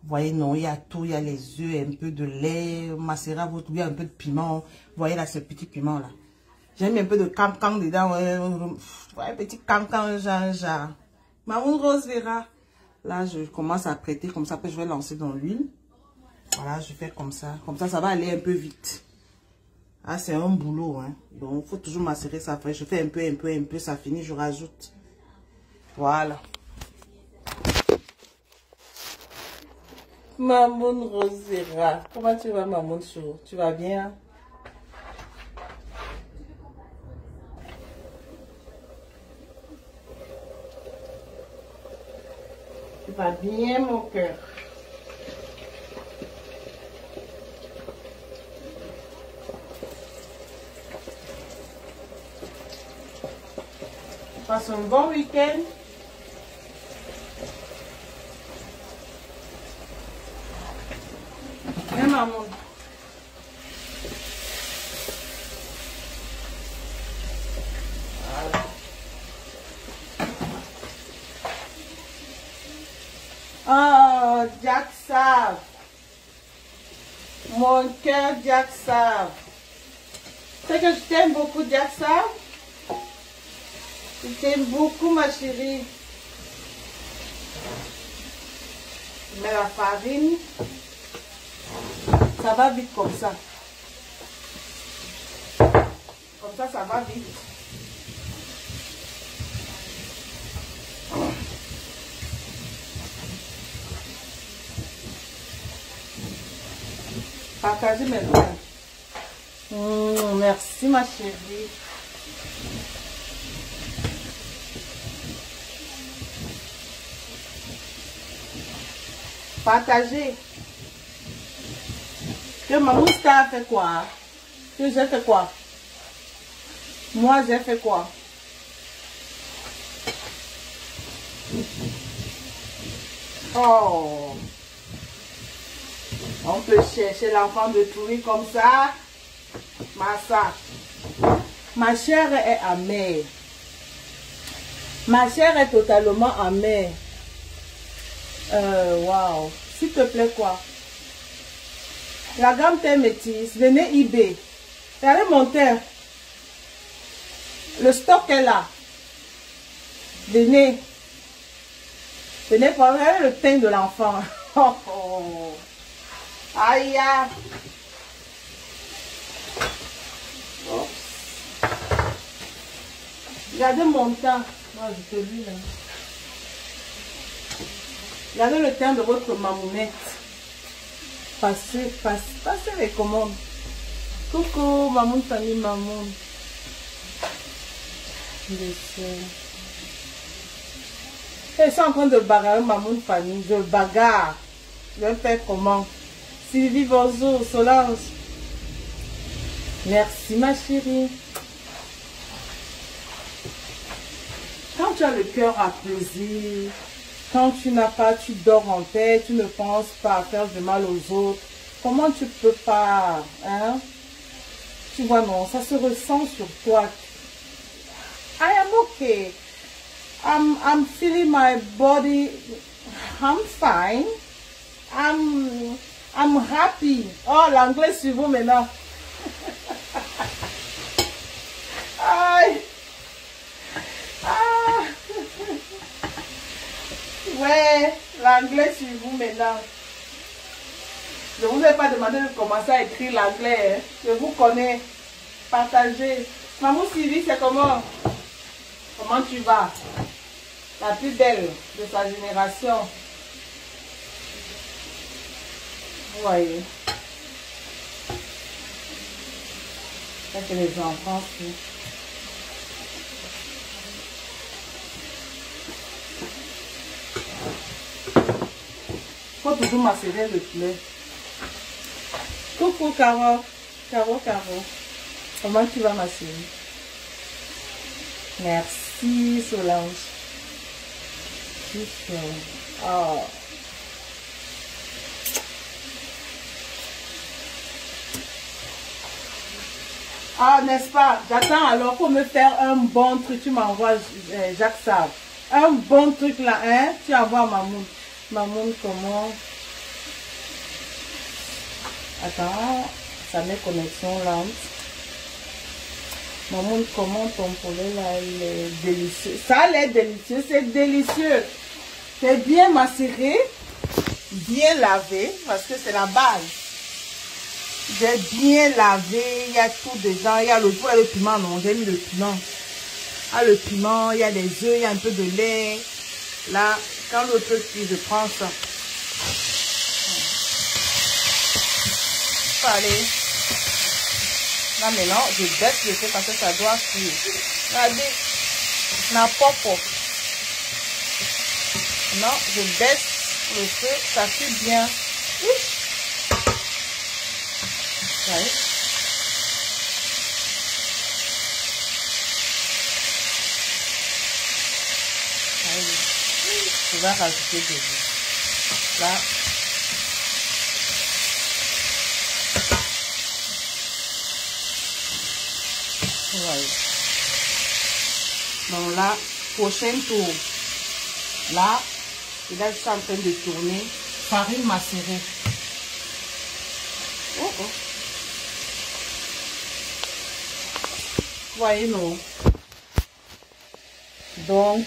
Vous voyez, non, il y a tout. Il y a les œufs, un peu de lait, macérat, il y a un peu de piment. Vous voyez là, ce petit piment là. J'ai mis un peu de cancan dedans. Ouais, petit cancan, genre. Maman Rose verra. Là, je commence à prêter comme ça. Après, je vais lancer dans l'huile. Voilà, je fais comme ça. Comme ça va aller un peu vite. Ah, c'est un boulot, hein. Donc, il faut toujours macérer ça. Après, je fais un peu, ça finit, je rajoute. Voilà. Maman Rosera. Comment tu vas, Maman Chou? Tu vas bien? Tu vas bien, mon cœur? Passe un bon week-end. Hein, maman? Voilà. Oh, Jack Sav. Mon cœur, Jack Sav. C'est que je t'aime beaucoup, Jack Sav. Je t'aime beaucoup, ma chérie. Je mets la farine. Ça va vite comme ça. Comme ça va vite. Partagez mes doigts. Merci, ma chérie. Partagez. Que maman a fait quoi? Que j'ai fait quoi? Moi, j'ai fait quoi? Oh! On peut chercher l'enfant de Touri comme ça. Massa. Ma chair est amère. Ma chair est totalement amère. Waouh. S'il te plaît, quoi? La gamme thé métisse. Venez eBay. Regardez mon thé. Le stock est là. Venez. Venez pour regarder le teint de l'enfant. Oh, oh. Aïe. Oh. Regardez mon teint. Moi, je te dis là. Regardez le teint de votre mamounette. Passez les commandes. Coucou, mamoun, famille, mamoun. Ils sont en train de bagarrer mamoun, famille. Je bagarre. Je vais faire comment? Sylvie, bonjour, Solange. Merci, ma chérie. Quand tu as le cœur apaisé, quand tu n'as pas, tu dors en paix, tu ne penses pas à faire du mal aux autres, comment tu peux pas, hein? Tu vois, non, ça se ressent sur toi. I am okay. I'm feeling my body. I'm fine. I'm happy. Oh, l'anglais sur vous maintenant. Aïe. Ah. Ouais, l'anglais sur vous maintenant. Je ne vous ai pas demandé de commencer à écrire l'anglais. Hein. Je vous connais. Partagez. Maman Sylvie, c'est comment? Comment tu vas? La plus belle de sa génération. Vous voyez. Ça, c'est les enfants. Il faut toujours macérer le poulet. Coucou Caro. Caro. Comment tu vas, ma chérie? Merci Solange. Oh. Ah, n'est-ce pas? J'attends alors pour me faire un bon truc. Tu m'envoies, Jacques Save. Un bon truc là, hein? Tu envoies Mamoun. Mamoun, comment? Attends, ça met connexion lente. Maman, comment ton poulet là, il est délicieux. Ça a l'air délicieux, c'est délicieux. C'est bien macéré, bien lavé, parce que c'est la base. J'ai bien lavé, il y a tout dedans. Il y a le piment, non, j'ai mis le piment. Il y a le piment, il y a des œufs, il y a un peu de lait. Là, quand l'autre cuit, je prends ça. Allez. Là maintenant, je baisse le feu parce que ça doit cuire. Regardez, n'importe quoi. Non, je baisse le feu, ça cuit bien. Ouais. Je vais rajouter de l'eau. Là. Voilà. Donc là, prochain tour. Là, il est juste en train de tourner. Farine macérée. Oh, oh. Voyez, non. Donc,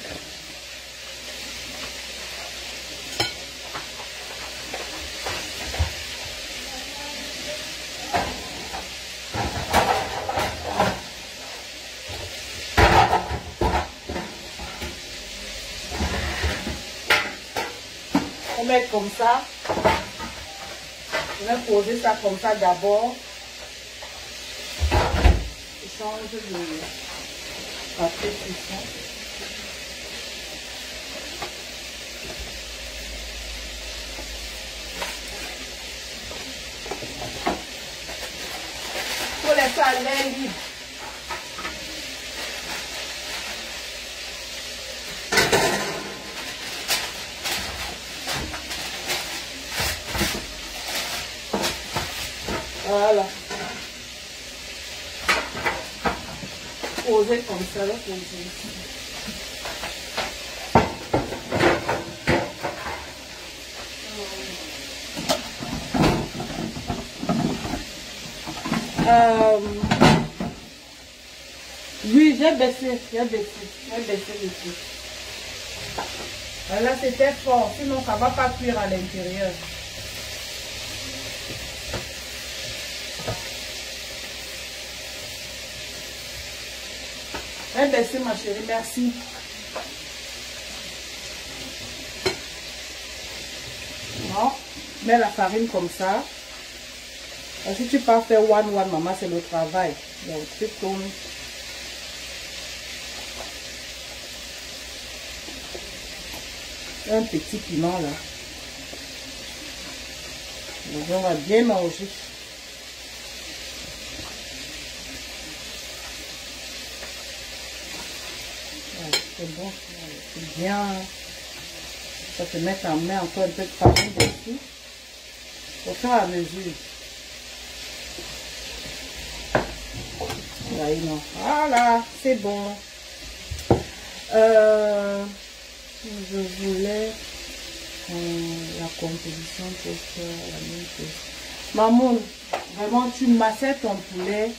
on met comme ça. Je vais poser ça comme ça d'abord. Je change de papier cuisson. Il faut laisser à l'air libre. Voilà. Poser comme ça, là, poser ici. Oui, j'ai baissé le feu. Là, c'était fort, sinon ça ne va pas cuire à l'intérieur. J'ai baissé ma chérie, merci. Non, mets la farine comme ça. Si tu pars faire one, maman, c'est le travail. Donc, tu tournes. Un petit piment là. Donc, on va bien manger. C'est bon, c'est bien. Ça te met en main encore un peu de farine dessus. Au fur et à mesure. Voilà, c'est bon. Je voulais la composition pour faire la même chose. Maman, vraiment, tu macères ton poulet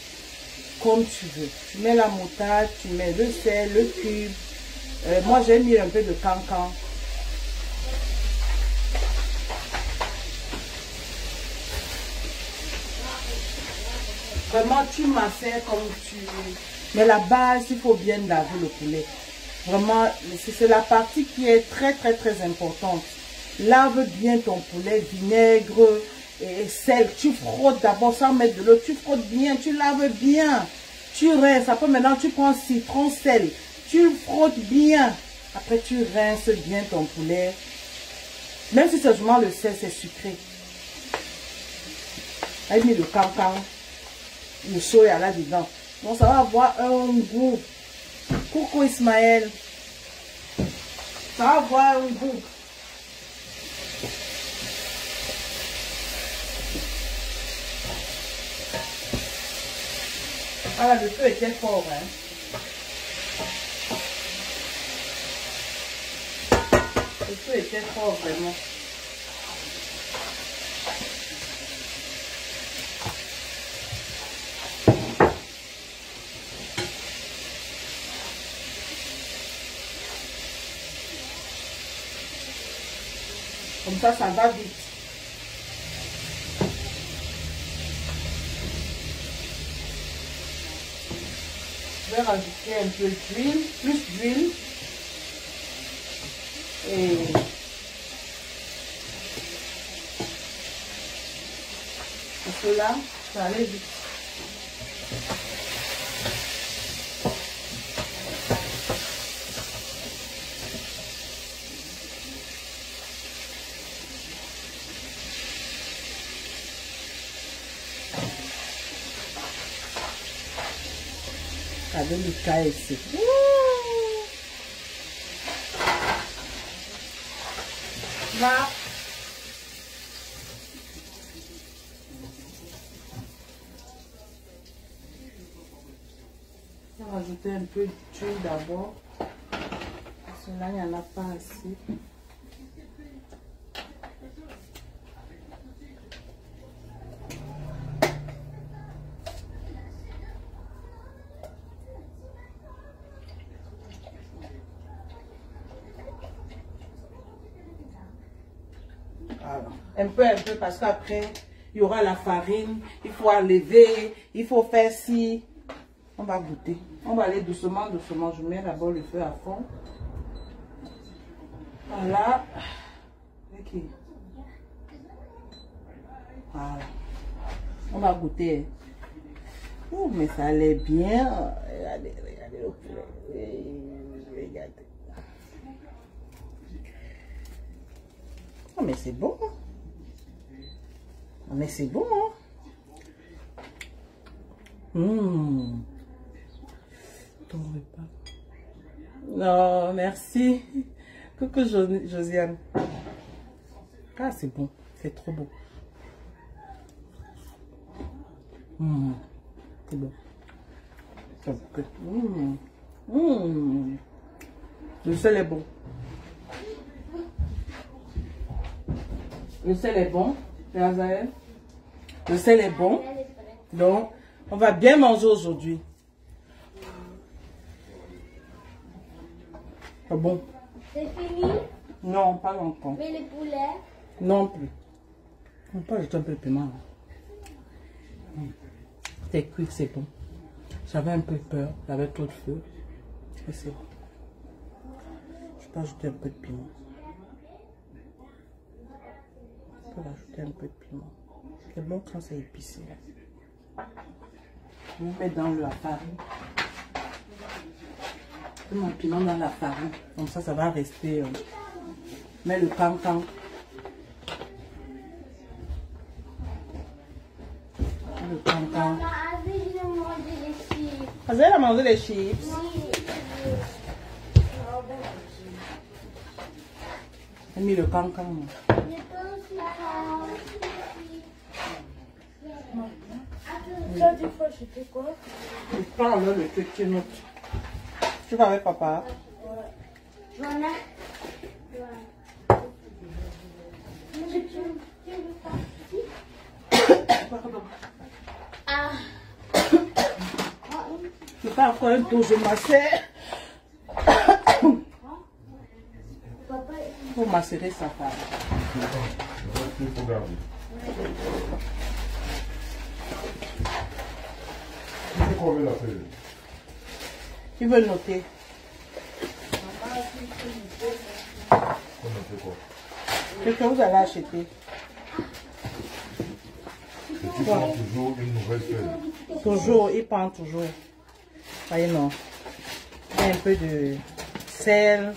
comme tu veux. Tu mets la moutarde, tu mets le sel, le cube. Moi, j'ai mis un peu de cancan. Vraiment, tu macères comme tu veux. Mais la base, il faut bien laver le poulet. Vraiment, c'est la partie qui est très importante. Lave bien ton poulet, vinaigre et sel. Tu frottes d'abord sans mettre de l'eau. Tu frottes bien, tu laves bien. Tu rinces. Après, maintenant, tu prends citron, sel. Tu frottes bien. Après, tu rinces bien ton poulet. Même si seulement le sel, c'est sucré. J'ai mis le cancan, le soya là-dedans. Donc, ça va avoir un goût. Coucou Ismaël. Ça va avoir un goût. Voilà, le feu était fort. Hein. Le feu était fort vraiment. Comme ça va vite. Je vais rajouter un peu d'huile, plus d'huile. Et parce que là, ça va aller vite. Regardez le cas ici. Va. Je vais rajouter un peu d'huile d'abord. Parce que là, il n'y en a pas assez. Un peu, parce qu'après, il y aura la farine, il faut enlever, il faut faire ci. On va goûter. On va aller doucement, doucement. Je mets d'abord le feu à fond. Voilà. Ok. Voilà. On va goûter. Oh, mais ça allait bien. Regardez, regardez le poulet. Regardez. Oh, mais c'est bon. Mais c'est bon, hein? Ton repas. Non, merci. Coucou Josiane. Ah, c'est bon. C'est trop bon. C'est bon. Le sel est bon. Le sel est bon. Le sel est bon. Donc, on va bien manger aujourd'hui. C'est bon. C'est fini? Non, pas encore. Mais les poulets? Non plus. On peut ajouter un peu de piment. C'est cuit, c'est bon. J'avais un peu peur. J'avais trop de feu. Mais c'est bon. Je peux ajouter un peu de piment. Je peux rajouter un peu de piment. C'est bon quand c'est épicé. Je vais mettre dans la farine. Je mets mon piment dans la farine. Comme ça, ça va rester. Mets le cancan. Le cancan. Vous allez manger les chips? J'ai mis le cancan. Ça, des fois, je fais quoi? Je prends le petit note. Tu vas avec papa? Voilà. Pardon. Ah. Je fais encore un tour, je m'assais. Pour macérer sa femme. Tu veux noter? Qu'est-ce que vous allez acheter? Tu prends toujours une nouvelle feuille. Toujours, il prend toujours. Voyez, non. Il y a un peu de sel.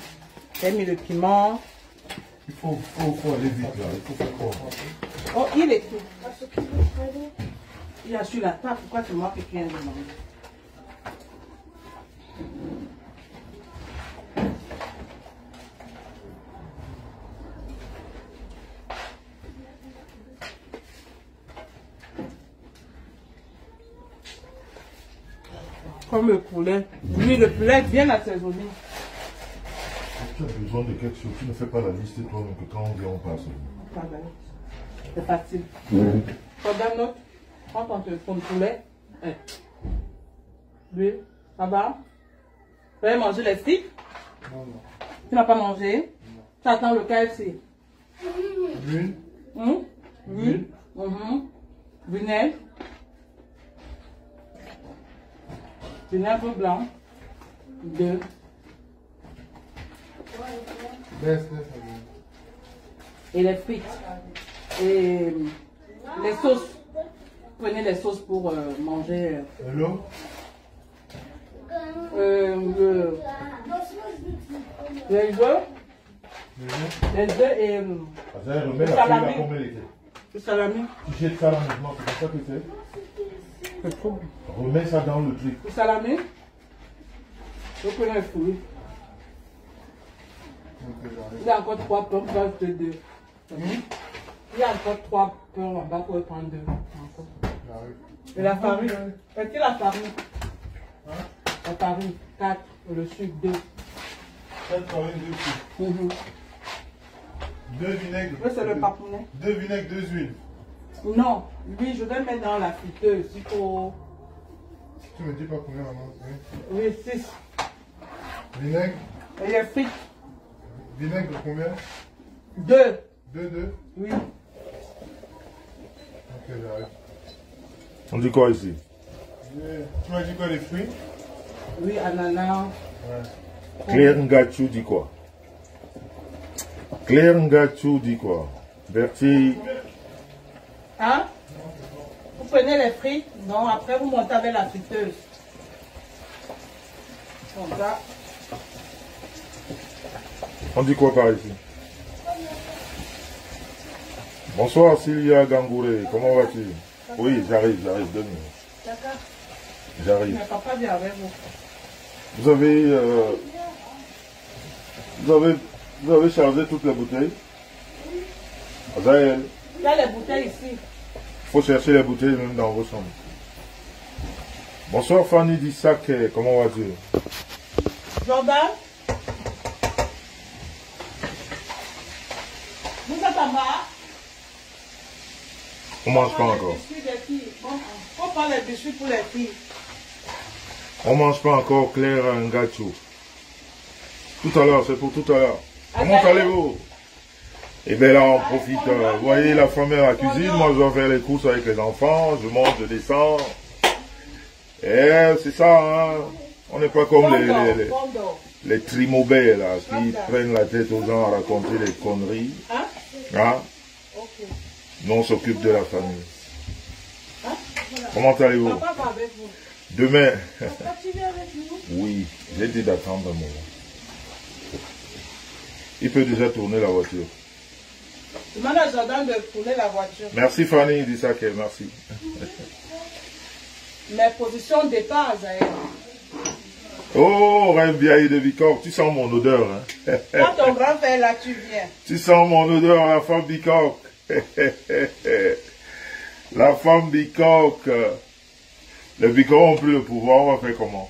J'ai mis le piment. Il faut aller vite là. Il faut faire quoi? Oh, il est tout. Il a sur la table. Pourquoi c'est moi qui viens de demander? Comme le poulet. Oui, le poulet bien assaisonné. Tu as besoin de quelque chose. Tu ne fais pas la liste toi-même que quand on vient, on passe. C'est facile. Regarde notre. Prends ton téléphone poulet. Lui, ça va? Tu vas manger les sticks? Non, non. Tu n'as pas mangé? Non. Tu attends le KFC? L'huile. L'huile. Vinaigre. Vinaigre blanc. 2. Laisse. Et les frites. Et les sauces. Prenez les sauces pour manger. Et l'eau. Les œufs. Les œufs et Ça remet le la salami. feuille à combien était. Le salami. Tu jettes ça là maintenant, c'est comme ça que c'est. C'est trop. Remets ça dans le truc. Le salami. Vous prenez les fruits. Il y a encore 3 pommes, va ajouter 2. Il y a encore 3 pommes en bas pour prendre 2. Et la farine. Est-ce la farine? La farine, 4. Le sucre, 2. 4 farines, 2 sucres. 2 vinaigres. C'est le papounet. 2 vinaigres, 2 huiles. Non, lui, je vais mettre dans la friteuse. Il faut. Tu me dis pas combien maman? Oui, 6. Vinaigre. Et les frites, Vinaigre combien? 2. 2. Oui. Ok, j'arrive. On dit quoi ici? Tu m'as dit quoi, les fruits? Oui, ananas. Ouais. Claire Ngachou dit quoi? Claire Ngachou dit quoi? Bertie. Hein? Vous prenez les frites, non, après vous montez avec la friteuse. Comme ça. On dit quoi par ici? Bonsoir Sylvia Gangouré, comment vas-tu? Oui, j'arrive, 2 minutes. D'accord. J'arrive. Mais papa vient avec vous. Vous avez chargé toutes les bouteilles? Azaël, Il y a les bouteilles ici. il faut chercher les bouteilles même dans vos chambres. Bonsoir Fanny Dissac, comment vas-tu? Jordan? Vous êtes en bas? On mange pas encore. On prend les biscuits pour les filles. On mange pas encore Claire Ngachou. Tout à l'heure, c'est pour tout à l'heure. Comment allez-vous? Et bien là, on profite. Vous voyez, la femme est à la cuisine. Moi, je dois faire les courses avec les enfants. Je monte, je descends. Et c'est ça, hein. On n'est pas comme les trimobés, là, qui prennent la tête aux gens à raconter les conneries. Hein? Nous, on s'occupe de la famille. Comment allez-vous? Papa va avec vous. Demain. Papa, tu viens avec nous? Oui, j'ai dit d'attendre un moment. Il peut déjà tourner la voiture. Demande à Jordan de tourner la voiture. Merci Fanny, dis ça qu'elle, merci. Mais position de départ, Zahir. Oh, rêve vieille de Bicorp, tu sens mon odeur. Hein? Quand ton grand frère là, tu viens. Tu sens mon odeur, la femme Bicorp. La femme Bicorp. Les Bicorp ont plus le pouvoir, on va faire comment?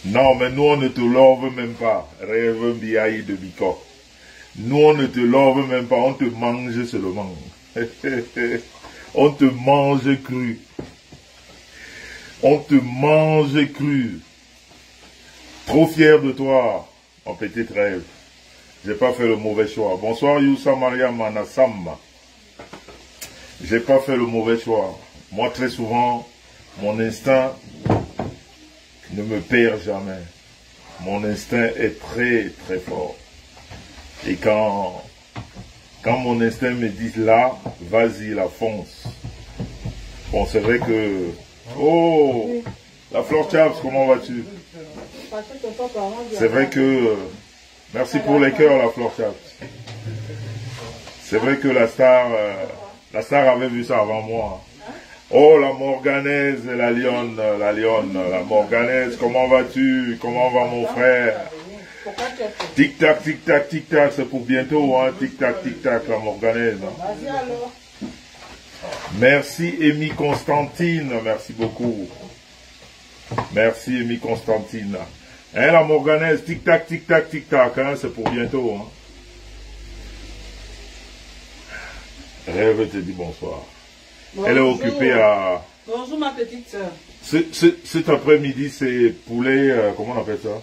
Non, mais nous on ne te love même pas. Rêve vieille de Bicorp. Nous on ne te love même pas, on te mange seulement. On te mange cru. On te mange cru. Trop fier de toi, mon petit rêve. J'ai pas fait le mauvais choix. Bonsoir Youssa Maria Manasamba. J'ai pas fait le mauvais choix. Moi très souvent, mon instinct ne me perd jamais. Mon instinct est très très fort. Et quand mon instinct me dit là, vas-y, la fonce. Bon, c'est vrai que... Oh, la Flore Chaps, comment vas-tu? C'est vrai que... Merci pour les cœurs, la Flore Chaps. C'est vrai que la star avait vu ça avant moi. Oh, la Morganaise, la lionne, la Morganaise, comment vas-tu? Comment va mon frère? Tic-tac, tic-tac, tic-tac, c'est pour bientôt, hein? Tic-tac, tic-tac, la Morganaise. Vas-y alors. Merci, Amy Constantine, merci beaucoup. Merci, Amy Constantine. Hein, la Morganaise, tic-tac, tic-tac, tic-tac, hein? C'est pour bientôt, hein? Rêve te dit bonsoir. Bonjour. Elle est occupée à... Bonjour ma petite soeur. Cet après-midi, c'est poulet, comment on appelle ça?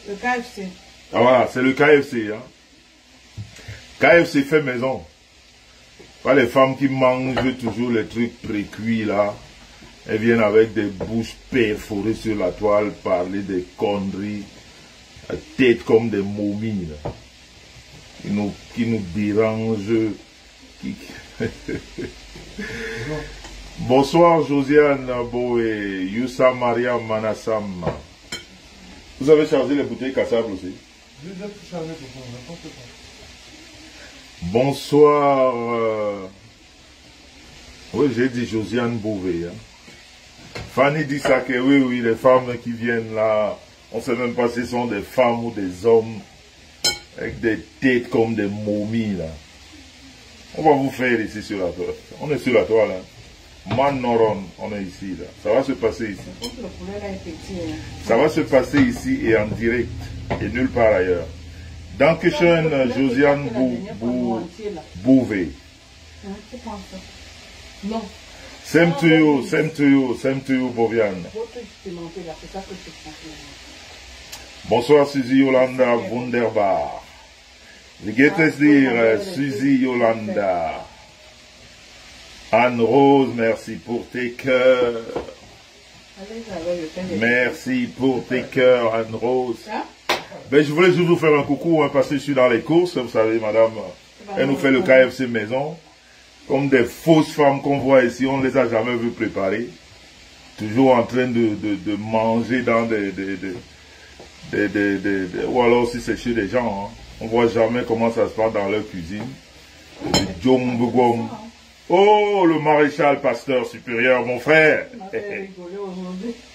Le KFC. Ah voilà, c'est le KFC. Hein. KFC fait maison. Pas les femmes qui mangent toujours les trucs pré-cuits là. Elles viennent avec des bouches perforées sur la toile, parler des conneries, à tête comme des momies là. Qui nous dérangent. Bonsoir Josiane Boé, Youssa Maria Manassam. Vous avez chargé les bouteilles cassables aussi? Bonsoir. Oui, j'ai dit Josiane Bouvé. Hein. Fanny dit ça que oui, les femmes qui viennent là, on ne sait même pas si ce sont des femmes ou des hommes, avec des têtes comme des momies là. On va vous faire ici sur la toile. On est sur la toile. Hein. Manoron, on est ici là. Ça va se passer ici. Ça va se passer ici et en direct et nulle part ailleurs. Dankeschön, Josiane Bouvé. Non. Same to you, Boviane. Bonsoir, Suzy Yolanda Wunderbar. Wie geht es dir, Suzy Yolanda? Anne-Rose, merci pour tes cœurs. Merci pour tes cœurs, Anne-Rose. Ben, je voulais juste vous faire un coucou, hein, parce que je suis dans les courses, vous savez, madame, elle nous fait le KFC maison. Comme des fausses femmes qu'on voit ici, on ne les a jamais vues préparer. Toujours en train de manger dans ou alors si c'est chez des gens, hein. On ne voit jamais comment ça se passe dans leur cuisine. Oh, le maréchal pasteur supérieur, mon frère.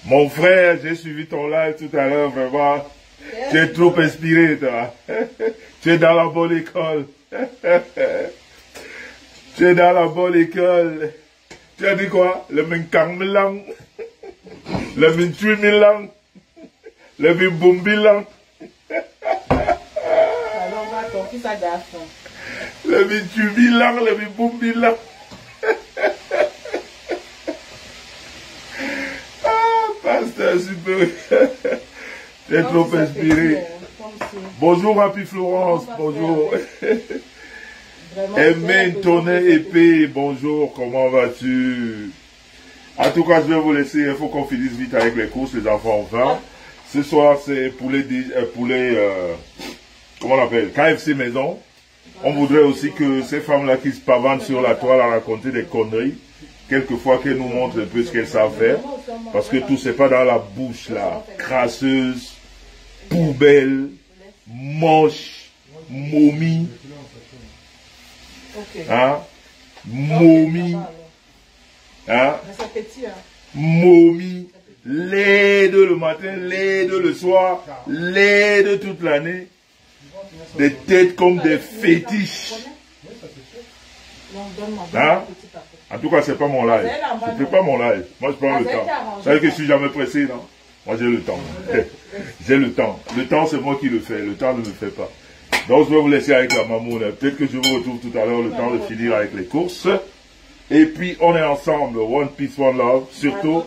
Mon frère, j'ai suivi ton live tout à l'heure, vraiment. Tu es trop inspiré, toi. Tu es dans la bonne école. Tu es dans la bonne école. Tu as dit quoi? Le Minkang Milang. Le Mintui Milang. Le Mimbumbilang. Le Mintui Milang, le Mimbumbilang. Ah, pasteur supérieur. Tu es trop inspiré. Bonjour, Happy Florence. Bonjour. Aimé Tonnet Épée, bonjour, comment vas-tu? En tout cas, je vais vous laisser, il faut qu'on finisse vite avec les courses, les enfants ont faim. Ce soir, c'est poulet, comment on appelle, KFC maison. On voudrait aussi que ces femmes-là qui se pavanent sur la toile à raconter des conneries, quelquefois qu'elles nous montrent un peu ce qu'elles savent faire, parce que tout c'est pas dans la bouche là, crasseuse, poubelle, moche, momie. Hein? Momie. Hein? Momie. Laide le matin, laide le soir, laide toute l'année. Des têtes comme des fétiches. Hein? En tout cas, c'est pas mon live. Je fais pas mon live. Moi, je prends le temps. Vous savez que je suis jamais pressé, non? Moi, j'ai le temps. J'ai le temps. Le temps, c'est moi qui le fais. Le temps ne me fait pas. Donc, je vais vous laisser avec la mamoune. Peut-être que je vous retrouve tout à l'heure, le temps de finir avec les courses. Et puis, on est ensemble. One peace, one love. Surtout,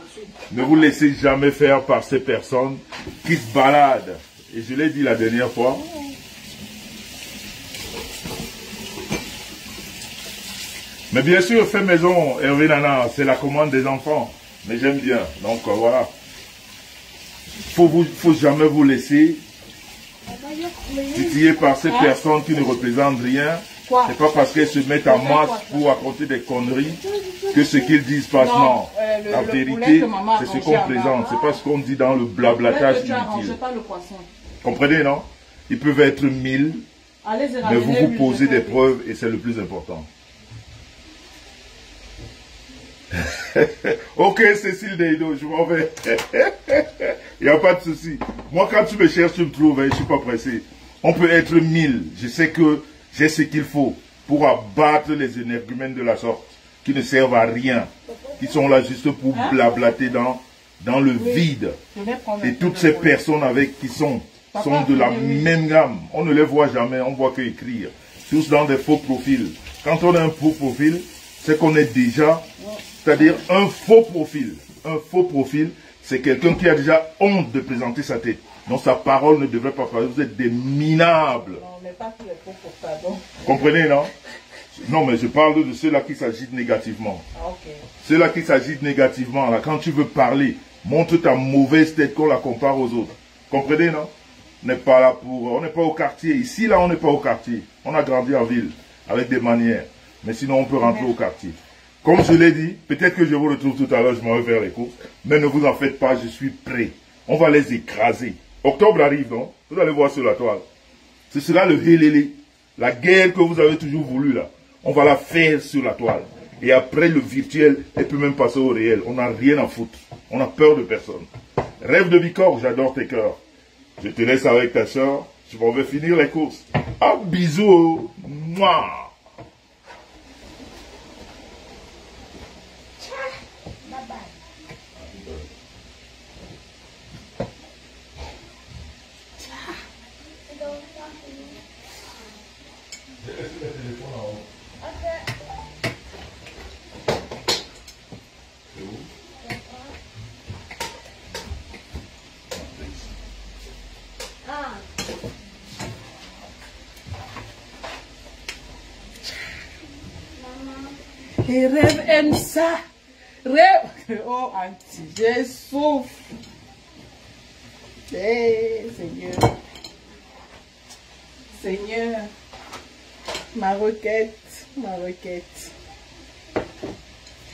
ne vous laissez jamais faire par ces personnes qui se baladent. Et je l'ai dit la dernière fois. Mais bien sûr, fait maison, Hervé Nana, c'est la commande des enfants. Mais j'aime bien. Donc, voilà. Faut jamais vous laisser titillé par ces personnes qui ne représentent rien. C'est pas parce qu'elles se mettent en masse pour raconter des conneries que ce qu'ils disent passe. Non, la vérité, c'est ce qu'on présente. C'est pas ce qu'on dit dans le blablatage inutile. Comprenez, non? Ils peuvent être 1000, mais vous vous posez des preuves et c'est le plus important. Ok, Cécile Deido, je m'en vais. Il n'y a pas de souci. Moi, quand tu me cherches, tu me trouves, hein, je ne suis pas pressé. On peut être 1000. Je sais que j'ai ce qu'il faut pour abattre les énergumènes de la sorte, qui ne servent à rien, qui sont là juste pour blablater dans le vide. Et toutes ces personnes avec qui sont de la même gamme. On ne les voit jamais, on ne voit que écrire. Tous dans des faux profils. Quand on a un faux profil, c'est qu'on est déjà... C'est-à-dire un faux profil. Un faux profil, c'est quelqu'un qui a déjà honte de présenter sa tête. Donc sa parole ne devrait pas parler. Vous êtes des minables. n'ai pas pris les pots pour pardon. Comprenez, non? Non, mais je parle de ceux-là qui s'agitent négativement. Ah, ok. Ceux-là qui s'agitent négativement, là, quand tu veux parler, montre ta mauvaise tête qu'on la compare aux autres. Comprenez, non? On n'est pas là pour... On n'est pas au quartier. Ici, là, on n'est pas au quartier. On a grandi en ville, avec des manières. Mais sinon, on peut rentrer au quartier. Comme je l'ai dit, peut-être que je vous retrouve tout à l'heure, je m'en vais faire les courses. Mais ne vous en faites pas, je suis prêt. On va les écraser. Octobre arrive, non? Vous allez voir sur la toile. Ce sera le hélélé. La guerre que vous avez toujours voulu, là. On va la faire sur la toile. Et après, le virtuel, elle peut même passer au réel. On n'a rien à foutre. On a peur de personne. Rêve de Bicor, j'adore tes cœurs. Je te laisse avec ta soeur. Je m'en vais finir les courses. Ah, bisous. Mouah. Et Rêve aime ça. Rêve. Oh, Auntie, je souffre. Eh, Seigneur. Seigneur. Ma requête. Ma requête.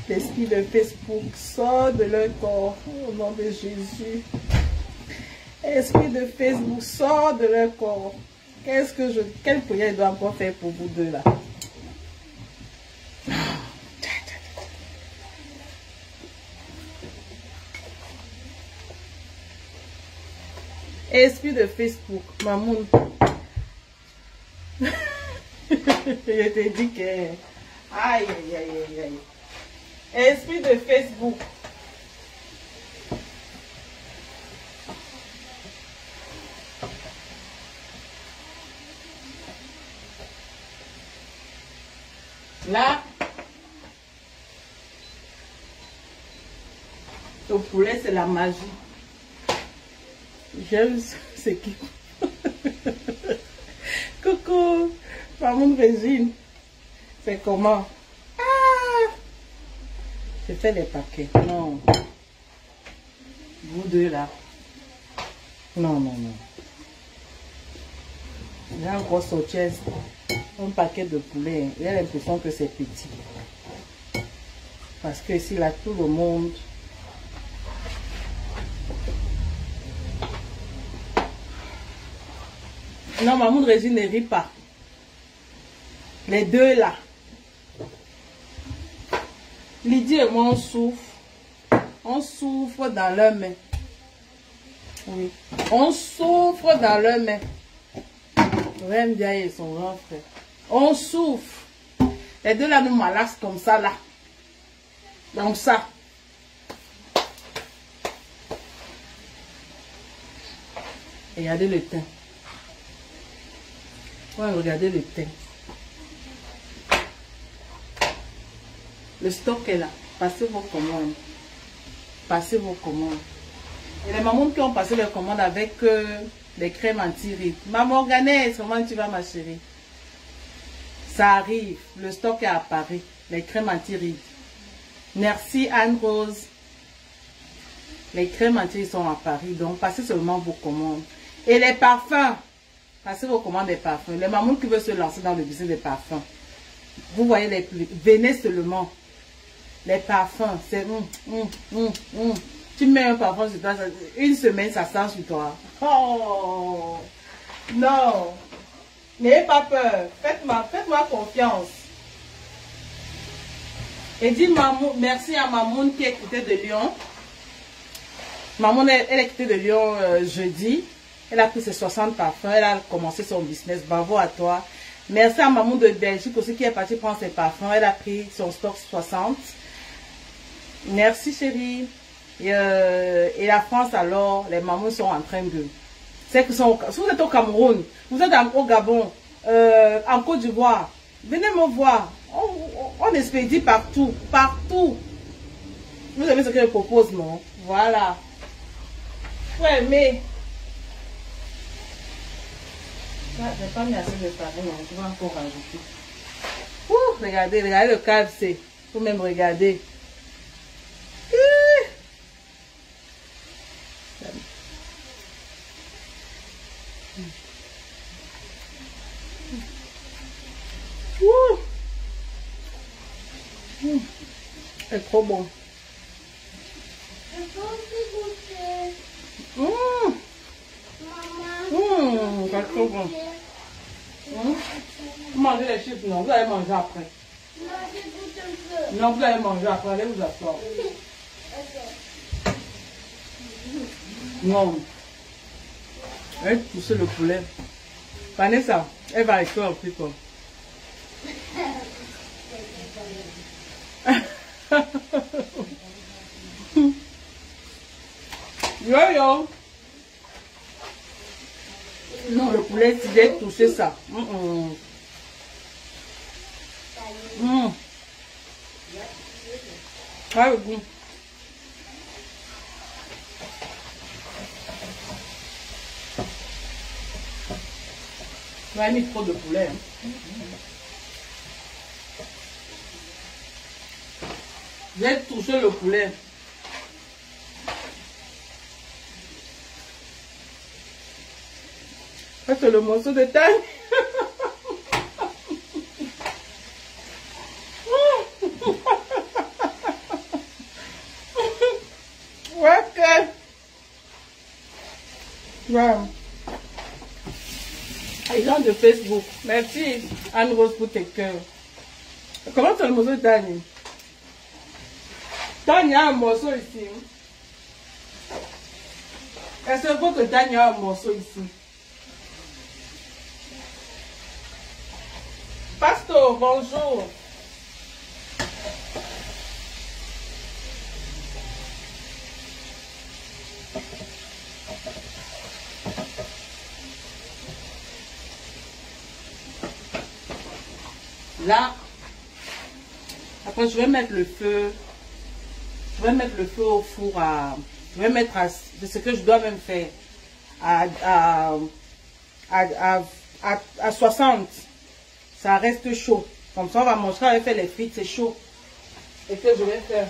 L'esprit de Facebook sort de leur corps. Au nom de Jésus. Esprit de Facebook sort de leur corps. Quelle prière je dois encore faire pour vous deux là? Esprit de Facebook, Mamoun. Je te dis que... Aïe, aïe, aïe, aïe. Esprit de Facebook. Là, le poulet, c'est la magie. J'aime ce qui... Coucou, maman Régine. C'est comment? Ah! Je fais les paquets. Non. Vous deux là. Non, non, non. J'ai encore sorti un paquet de poulet. J'ai l'impression que c'est petit. Parce que ici, là, tout le monde... Non, maman Régine ne rit pas. Les deux là. Lydie et moi, on souffre. On souffre dans leurs mains. Oui. On souffre dans leurs mains. Rem Dia et son grand frère. On souffre. Les deux là nous malaxent comme ça là. Comme ça. Et regardez le teint. Ouais, regardez le teint. Le stock est là. Passez vos commandes. Passez vos commandes. Et les mamans qui ont passé les commandes avec des crèmes anti-rides. Maman Organès, comment tu vas ma chérie? Ça arrive. Le stock est à Paris. Les crèmes anti-rides. Merci Anne-Rose. Les crèmes anti-rides sont à Paris. Donc passez seulement vos commandes. Et les parfums. Passez vos commandes des parfums. Les mamans qui veulent se lancer dans le business des parfums. Vous voyez les plus. Venez seulement. Les parfums. C'est... Tu mets un parfum sur toi. Une semaine, ça sent sur toi. Oh! Non! N'ayez pas peur. Faites-moi confiance. Et dis merci à Mamoun qui est quittée de Lyon. Mamoun, elle est quittée de Lyon jeudi. Elle a pris ses 60 parfums. Elle a commencé son business. Bravo à toi. Merci à Mamoun de Belgique aussi qui est partie prendre ses parfums. Elle a pris son stock 60. Merci chérie. Et la France alors, les mamans sont en train de... C'est que si vous êtes au Cameroun, vous êtes au Gabon, en Côte d'Ivoire, venez me voir. On expédie partout. Partout. Vous savez ce que je propose, non? Voilà. Ouais, mais... J'ai pas mis assez de farine, je vais encore rajouter. Ouh, regardez, regardez le KFC. Faut même regarder. C'est trop bon. Je peux aussi goûter. C'est trop bon. Vous mangez les chips, non? Vous allez manger après. Non, je goûte un peu. Non, vous allez manger après. Allez vous asseoir. Ok. Non. Elle pousse le poulet. Vanessa, elle va écrire au frigo. Yo yo. Non, le poulet, si j'ai touché ça. Ah, le goût. J'ai mis trop de poulet. J'ai touché le poulet. Ça, c'est le morceau de taille. Ouais, ok. Wow. Les gens de Facebook. Merci, Anne-Rose, pour tes cœurs. Comment c'est le morceau de taille? Taille, il y a un morceau ici. Est-ce que votre taille, il y a un morceau ici? Pastor, bonjour. Là, après je vais mettre le feu. Je vais mettre le feu au four à... Je vais mettre à... C'est ce que je dois même faire. À 60. Ça reste chaud. Comme ça, on va manger avec les frites, c'est chaud. Et que je vais faire.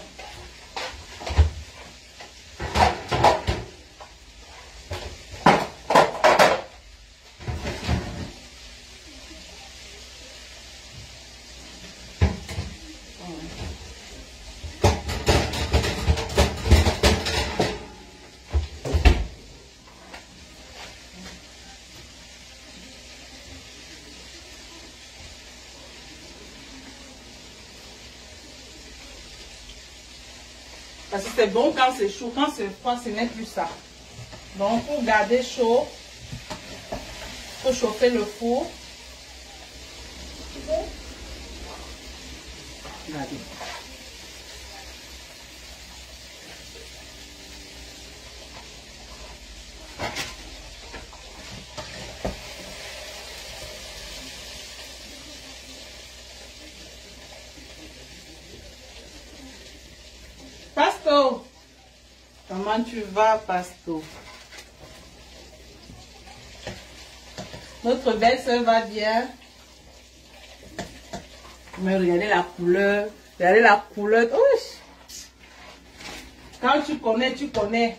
Parce que c'est bon quand c'est chaud, quand c'est froid, ce n'est plus ça. Donc, pour garder chaud, il faut chauffer le four. Regardez. Pasto, comment tu vas, Pasto? Notre belle-sœur va bien. Mais regardez la couleur. Regardez la couleur. Ouch. Quand tu connais, tu connais.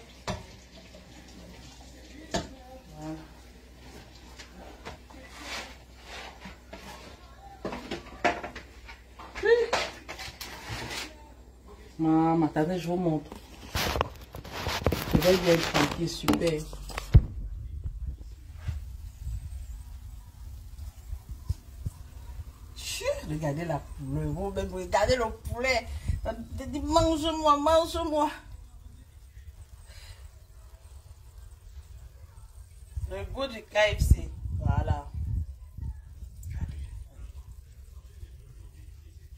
Voilà. Maman, attendez, je vous montre. Je vais bien tranquille, super. Regardez la couleur. Vous même regardez le poulet. Mange-moi, mange-moi. Le goût du KFC. Voilà.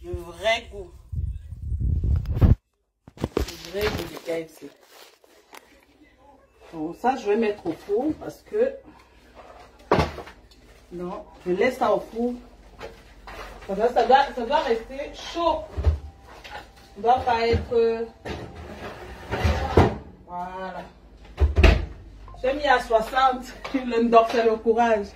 Le vrai goût. Le vrai goût du KFC. Donc ça, je vais mettre au four parce que... Non, je laisse ça au four. Ça doit rester chaud. Ça ne doit pas être... Voilà. J'ai mis à 60. Le ndor, c'est le courage.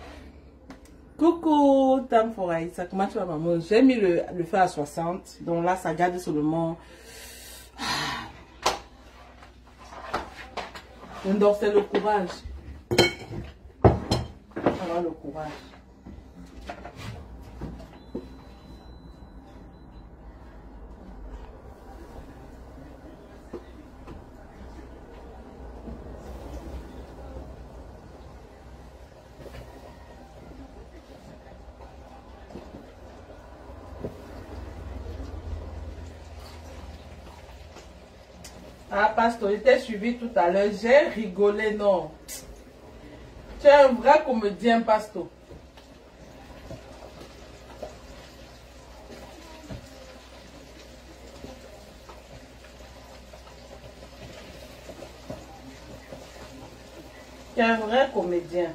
Coucou, Tam Foraïsa, comment tu vas maman? J'ai mis le feu à 60, donc là ça garde seulement. Donc c'est le courage. Avoir le courage. Ah, pasteur, il t'a suivi tout à l'heure. J'ai rigolé, non. Tu es un vrai comédien, pasteur. Tu es un vrai comédien.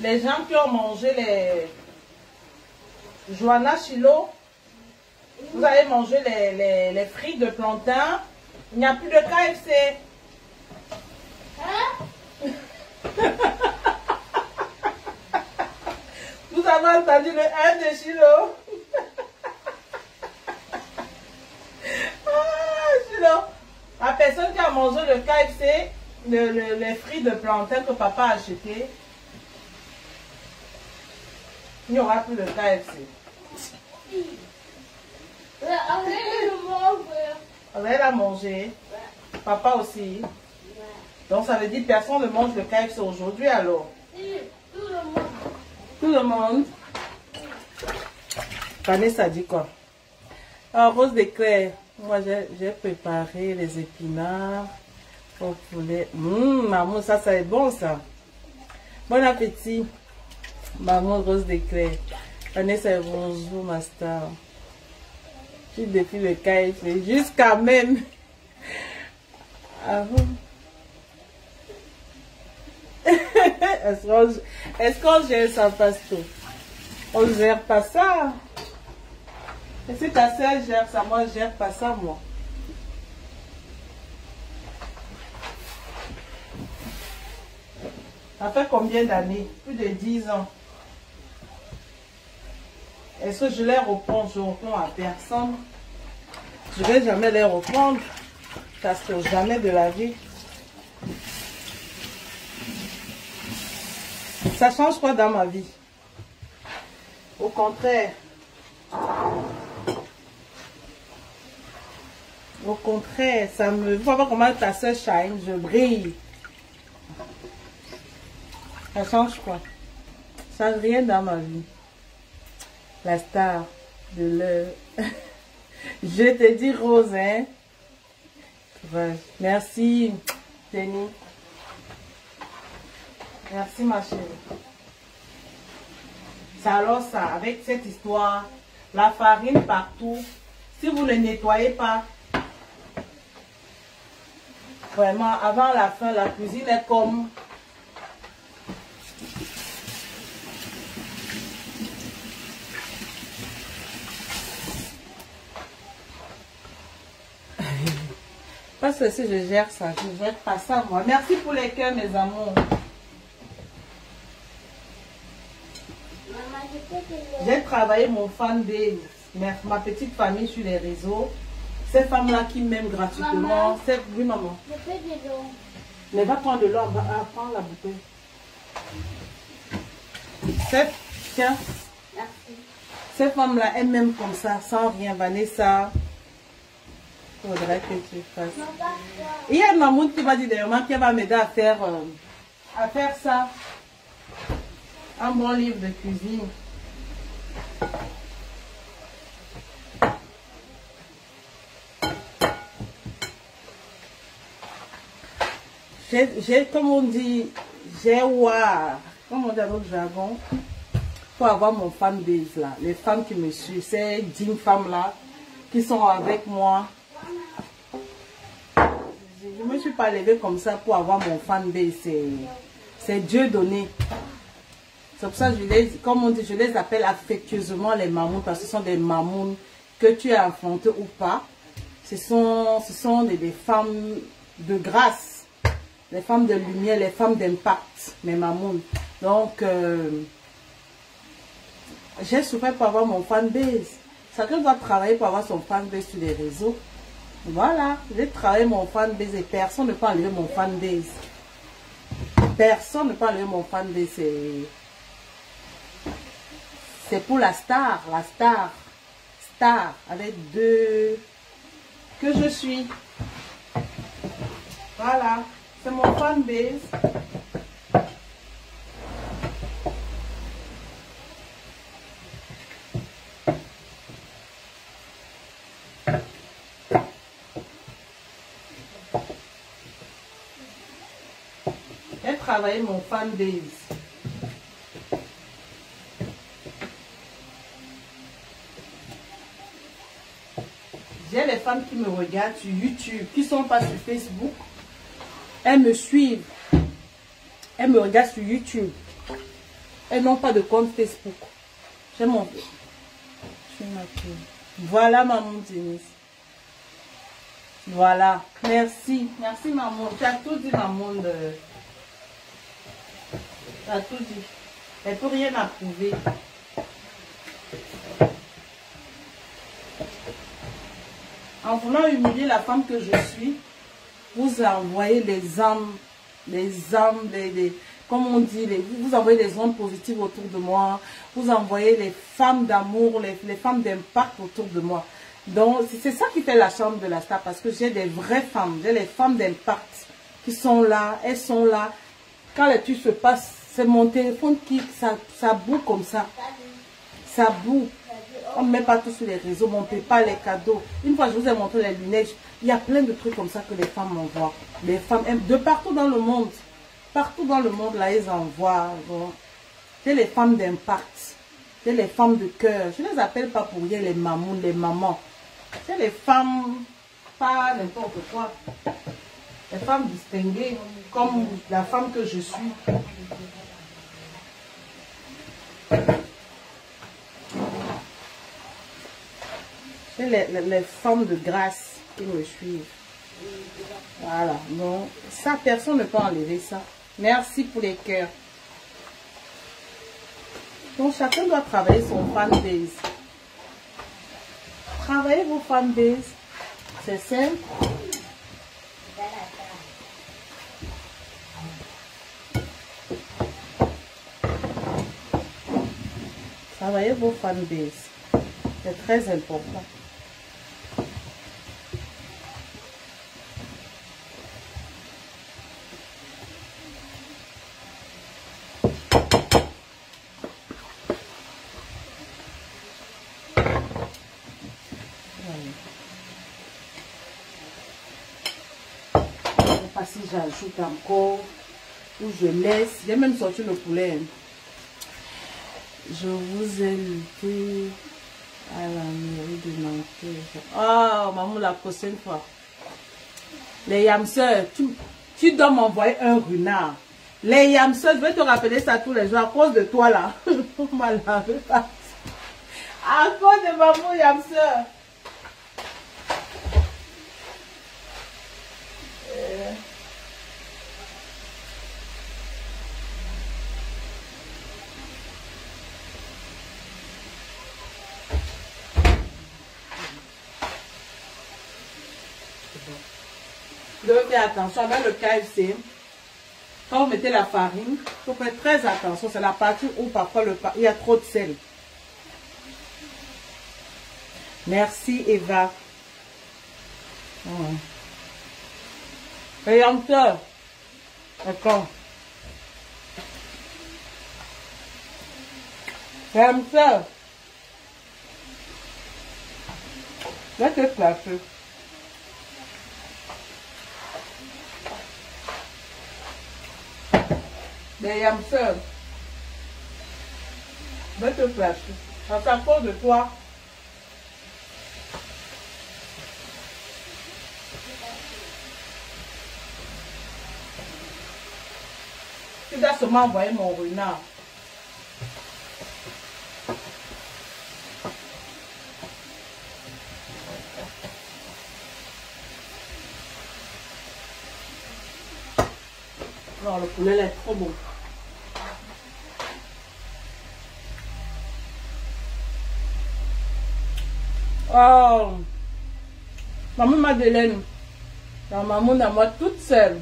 Les gens qui ont mangé les Joanna Chilo, vous avez mangé les frites de plantain. Il n'y a plus de KFC. Hein? Vous avez entendu le 1 de Chilo. Chilo. La personne qui a mangé le KFC, les frites de plantain que papa a acheté, il n'y aura plus de KFC. Elle a mangé. Papa aussi. Donc ça veut dire que personne ne mange le KFC aujourd'hui alors. Tout le monde. Tout le monde. Vanessa dit quoi? Ah, Rose d'éclair. Moi j'ai préparé les épinards au poulet. Maman, ça c'est bon ça. Bon appétit. Maman Rose d'éclair. Vanessa, bonjour ma star. Tu défies le KFC jusqu'à même. Ah bon? Est-ce qu'on gère ça, pasteur? On ne gère pas ça. Et si ta soeur gère ça, moi je gère pas ça, moi. Ça fait combien d'années? Plus de 10 ans. Est-ce que je les reprends? Je reprends à personne. Je ne vais jamais les reprendre. Parce que jamais de la vie. Ça change quoi dans ma vie? Au contraire. Au contraire, ça me... Faut voir comment ta soeur shine, je brille. Ça change quoi? Ça change rien dans ma vie. La star de l'heure. Je te dis Rose, hein? Ouais. Merci, Tenny. Merci, ma chérie. C'est alors ça, avec cette histoire, la farine partout, si vous ne nettoyez pas, vraiment, avant la fin, la cuisine est comme... Parce que si je gère ça, je ne gère pas ça, moi. Merci pour les cœurs, mes amours. J'ai travaillé mon fan base, ma petite famille sur les réseaux. Ces femmes-là qui m'aiment gratuitement. Oui, maman. Je fais de l'eau. Mais va prendre de l'eau, prends la bouteille. Tiens. Merci. Ces femmes-là, elles m'aiment comme ça, sans rien. Vanessa. Il faudrait que tu fasses. Il y a une maman qui m'a dit d'ailleurs qu'elle va m'aider à faire ça. Un bon livre de cuisine. J'ai, comme on dit, comme on dit dans notre jargon, pour avoir mon fan base là, les femmes qui me suivent, ces 10 femmes là qui sont avec moi. Je ne me suis pas levée comme ça pour avoir mon fanbase. C'est Dieu donné. C'est pour ça que comme on dit, je les appelle affectueusement les mamounes, parce que ce sont des mamounes que tu as affrontées ou pas. Ce sont des femmes de grâce, les femmes de lumière, les femmes d'impact, mes mamounes. Donc, j'ai souffert pour avoir mon fanbase. Chacun doit travailler pour avoir son fanbase sur les réseaux. Voilà, j'ai travaillé mon fanbase et personne ne peut enlever mon fanbase. Personne ne peut enlever mon fanbase. C'est pour la star avec deux que je suis. Voilà, c'est mon fanbase. J'ai travaillé mon fanbase. J'ai les femmes qui me regardent sur YouTube, qui ne sont pas sur Facebook. Elles me suivent. Elles me regardent sur YouTube. Elles n'ont pas de compte Facebook. J'ai mon... Voilà, maman Denise. Voilà. Merci. Merci, maman. Tu as tout dit, maman. Tu as tout dit. Elle ne peut rien approuver. En voulant humilier la femme que je suis, vous envoyez les âmes, comme on dit, vous envoyez les ondes positives autour de moi, vous envoyez les femmes d'amour, les femmes d'impact autour de moi. Donc, c'est ça qui fait la chambre de la star, parce que j'ai des vraies femmes, j'ai les femmes d'impact qui sont là, elles sont là. Quand les trucs se passent, c'est mon téléphone qui, ça boue comme ça. Ça boue. On ne met pas tout sur les réseaux, mon PayPal, les cadeaux. Une fois, je vous ai montré les lunettes. Il y a plein de trucs comme ça que les femmes m'envoient. Les femmes aiment de partout dans le monde. Partout dans le monde, là, ils envoient. Bon. C'est les femmes d'impact. C'est les femmes de cœur. Je ne les appelle pas pour rien les mamans, les mamans. C'est les femmes, pas n'importe quoi. Les femmes distinguées, comme la femme que je suis. C'est les femmes de grâce qui me suivent. Voilà. Donc, ça, personne ne peut enlever ça. Merci pour les cœurs. Donc, chacun doit travailler son fanbase. Travaillez vos fanbase. C'est simple. Travaillez vos fanbase. C'est très important. Pas si j'ajoute encore ou je laisse. J'ai même sorti le poulet. Je vous ai invité à la mairie de Nantes. Oh, maman, la prochaine fois. Les yamseurs, tu dois m'envoyer un renard. Les yamseurs, je vais te rappeler ça tous les jours à cause de toi là. On m'a lavé pas. À cause de maman yamseur. Donc faites attention avec le KFC. Quand vous mettez la farine, il faut faire très attention. C'est la partie où parfois il y a trop de sel. Merci Eva. Et encore. D'accord. J'aime ça. Là, c'est placé. Les yamseurs. Va te placer. À ta cause de toi. Tu dois seulement envoyer mon renard. Non, le poulet là, est trop bon. Oh, maman Madeleine, la maman à moi toute seule.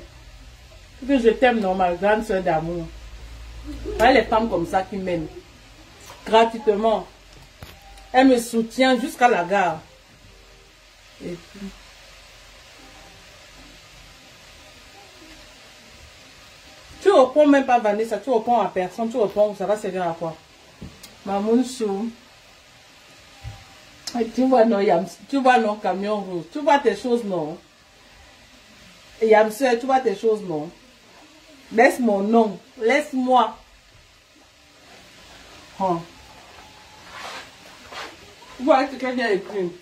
Que je t'aime, non, ma grande soeur d'amour. Pas les femmes comme ça qui m'aiment gratuitement. Elle me soutient jusqu'à la gare. Et puis, tu réponds même pas Vanessa, tu réponds à personne, tu réponds, ça va servir à quoi? Maman Chou. Et tu vois non camion rouge, tu vois tes choses non. Et Yamseur, tu vois tes choses non. Laisse mon nom, laisse-moi. Oh. Tu vois ce que j'ai écrit.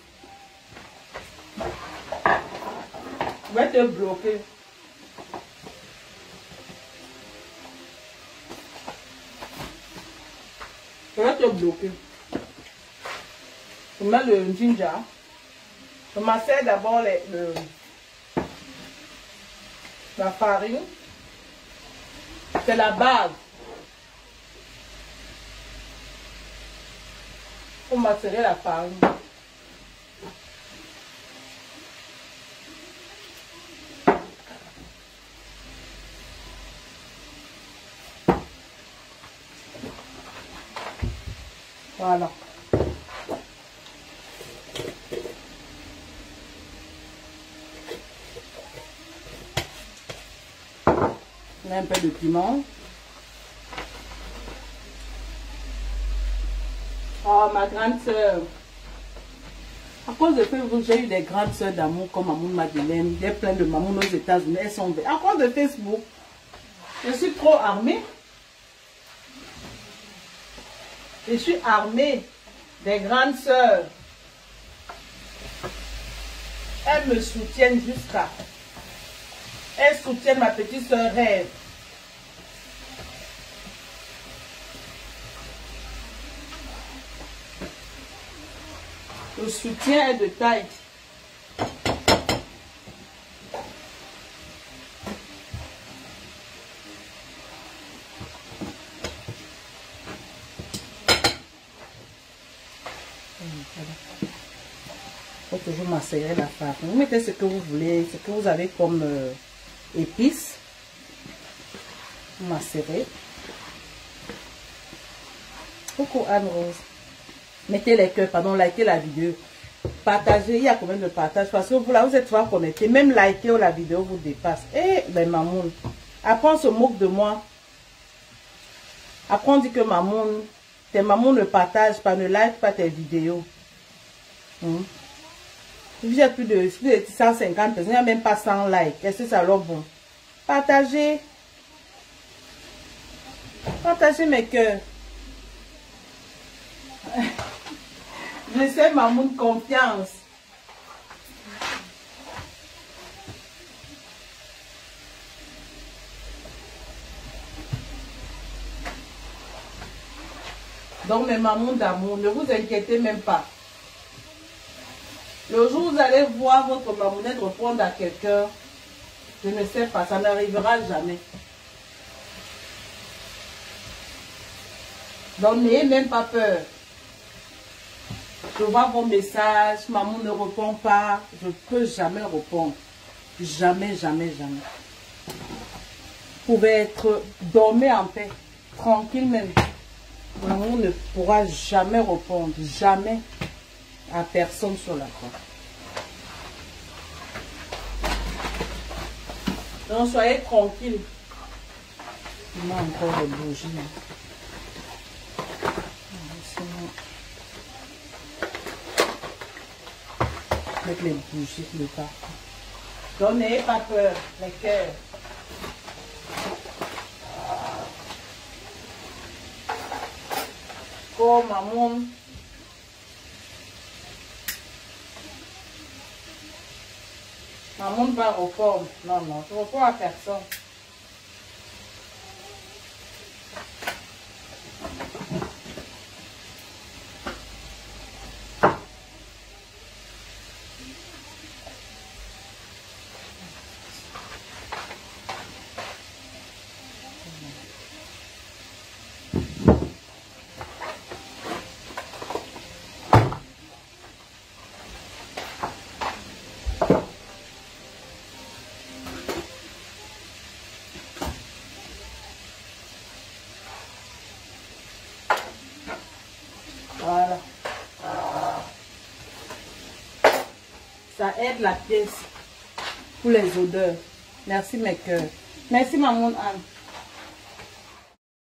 Je vais te bloquer. Je vais te bloquer. Je mets le ginger. Je m'assais d'abord la farine. C'est la base. Pour macérer la farine. Voilà. On a un peu de piment. Oh, ma grande soeur. À cause de Facebook, j'ai eu des grandes soeurs d'amour comme Maman Madeleine. Il y a plein de mamans aux États-Unis. Elles sont... À cause de Facebook, je suis trop armée. Je suis armée des grandes soeurs. Elles me soutiennent jusqu'à... Elles soutiennent ma petite soeur Rêve. Le soutien est de taille. Il faut toujours macérer la farine. Vous mettez ce que vous voulez, ce que vous avez comme épices. Vous macérez. Coucou Anne-Rose. Mettez les cœurs, pardon, likez la vidéo. Partagez, il y a combien de partages? Parce que vous là, vous êtes souvent connectés. Même liker la vidéo vous dépasse. Eh, ben maman. Après, on se moque de moi. Après, on dit que maman, tes mamans ne partagent pas, ne like pas tes vidéos. Vous êtes plus de 150 personnes, il n'y a même pas 100 likes. Est-ce que ça leur bon? Partagez. Partagez mes cœurs. Je sais, maman, confiance. Donc, mes mamans d'amour, ne vous inquiétez même pas. Le jour où vous allez voir votre mamounette répondre à quelqu'un, je ne sais pas, ça n'arrivera jamais. Donc, n'ayez même pas peur. Je vois vos messages, maman ne répond pas, je ne peux jamais répondre. Jamais, jamais, jamais. Vous pouvez être, dormez en paix, tranquille même. Maman ne pourra jamais répondre, jamais à personne sur la terre. Donc soyez tranquille. Il y a encore des bougies. Avec les bougies de partout. Donc n'ayez pas peur, les cœurs. Oh maman. Maman va répondre. Non, non, je ne réponds à personne. Ça aide la pièce pour les odeurs. Merci mes cœurs. Merci maman Anne.